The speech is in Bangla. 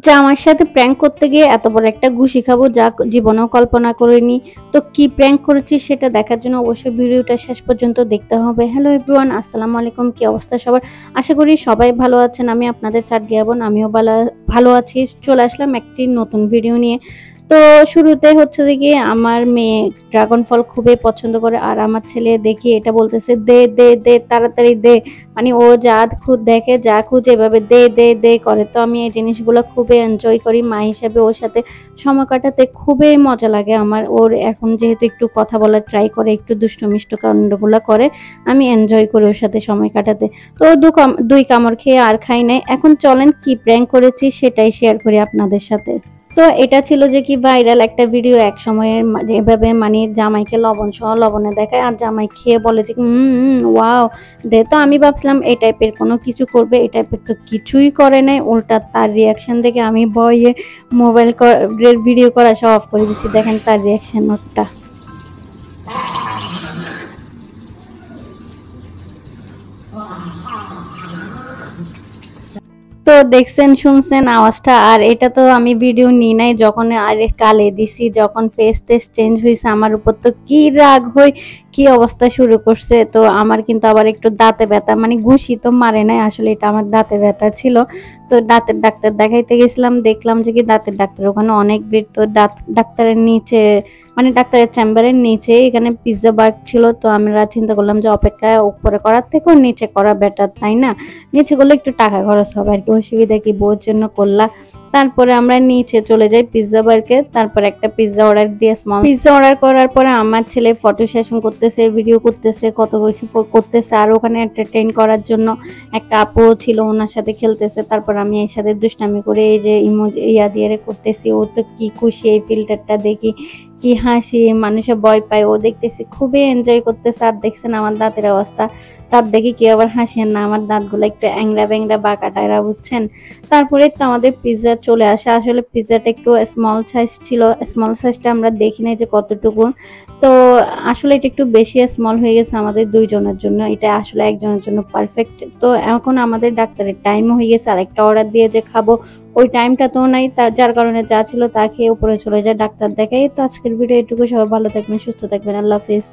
জামাইর সাথে প্র্যাঙ্ক করতে গিয়ে এত বড় একটা ঘুষি খাবো যা জীবনেও কল্পনা করিনি। তো কি প্র্যাঙ্ক করেছি সেটা দেখার জন্য অবশ্যই ভিডিওটা শেষ পর্যন্ত দেখতে হবে। হ্যালো এভরিওয়ান, আসসালামু আলাইকুম। কি অবস্থা সবার? আশা করি সবাই ভালো আছেন। আমি আপনাদের চাঁদগিয়া বোন। আমিও ভালো আছি। চলে আসলাম একটি নতুন ভিডিও নিয়ে। তো শুরুতে হচ্ছে যে গিয়ে আমার মেয়ে ড্রাগন ফল খুবই পছন্দ করে আর আমার ছেলে দেখি এটা বলতেছে দে দে দে তাড়াতাড়ি দে। মানে ও যা দেখে যা খুঁজে এভাবে দে দে দে করে। তো আমি এই জিনিসগুলো খুবই এনজয় করি। মা হিসেবে ওর সাথে সময় কাটাতে খুবই মজা লাগে আমার। ওর এখন যেহেতু একটু কথা বলার ট্রাই করে, একটু দুষ্টু মিষ্টু কাণ্ডগুলা করে, আমি এনজয় করি ওর সাথে সময় কাটাতে। তো ২ কামড় খেয়ে আর খাই নাই। এখন চলেন কি প্র্যাঙ্ক করেছি সেটাই শেয়ার করি আপনাদের সাথে। তো এটা ছিল যে কি ভাইরাল একটা ভিডিও একসময়ের যেভাবে মানে জামাইকে লবণ সহ লবণে দেখায় আর জামাই খেয়ে বলে যে ওয়াও দে। তো আমি ভাবছিলাম এই টাইপের কোনো কিছু করবে, এই টাইপের তো কিছুই করে নাই। উল্টা তার রিয়াকশন দেখে আমি ভয়ে মোবাইল ভিডিও করা সহ অফ করে দিছি। দেখেন তার রিয়াকশন ওটা। তো দেখছেন শুনছেন আওয়াজটা। আর এটা তো আমি ভিডিও নিই নাই, যখন আরে কালে দিছি, যখন ফেস টেস চেঞ্জ হয়েছে আমার উপর তো কি রাগ হই, কি অবস্থা শুরু করছে। তো আমার কিন্তু আবার একটু দাঁতে ব্যথা, মানে ঘুষি তো মারে নাই, আসলে এটা আমার দাঁতে ব্যথা ছিল। তো দাঁতের ডাক্তার দেখাইতে গেছিলাম, দেখলাম যে কি দাঁতের ডাক্তার ওখানে অনেক ভিড়। তো ডাক্তারের নিচে মানে ডাক্তারের চেম্বারের নিচে এখানে পিজ্জা বার্গ ছিল। তো আমরা চিন্তা করলাম যে অপেক্ষায় উপরে করার থেকেও নিচে করা বেটার, তাই না? নিচে করলে একটু টাকা খরচ হবে আর কি, অসুবিধা কি, বউর জন্য করলা। তারপরে আমরা নিচে চলে যাই পিজ্জা বার্গে। তারপর একটা পিজ্জা অর্ডার দিয়ে স্মল পিজ্জা অর্ডার করার পরে আমার ছেলে ফটো সেশন করতেছে, ভিডিও করতেছে, কত কিছু করতেছে। আর ওখানে এন্টারটেইন করার জন্য একটা আপু ছিল, ওনার সাথে খেলতেছে। তারপর আমি এর সাথে দুষ্টামি করে এই যে ইমোজি ইয়া দিয়ে করতেছি। ও তো কি খুশি এই ফিল্টারটা দেখি, কি হাসি, মানুষে ভয় পায়। ও দেখতেছি খুবই এনজয় করতেছে। আর দেখছেন আমার দাঁতের অবস্থা, দাঁত দেখে কেউ আবার হাসেন না, আমার দাঁতগুলো একটু অ্যাংরা ব্যাংরা বাঁকা টায়রা, বুঝছেন? তারপরে তো আমাদের পিজ্জা চলে আসে। আসলে পিজ্জাটা একটু স্মল সাইজ ছিল, স্মল সাইজটা আমরা দেখি নাই যে কতটুকু। তো আসলে এটা একটু বেশি স্মল হয়ে গেছে আমাদের দুইজনের জন্য, এটা আসলে একজনের জন্য পারফেক্ট। তো এখন আমাদের ডাক্তারের টাইম হয়ে গেছে, আর একটা অর্ডার দিয়ে যে খাবো ওই টাইমটা তো নাই, তার যার কারণে যা ছিল তা খেয়ে উপরে চলে যায় ডাক্তার দেখাই। তো আজকের ভিডিও এটুকু। সবাই ভালো থাকবেন, সুস্থ থাকবেন, আল্লাহ হাফিজ।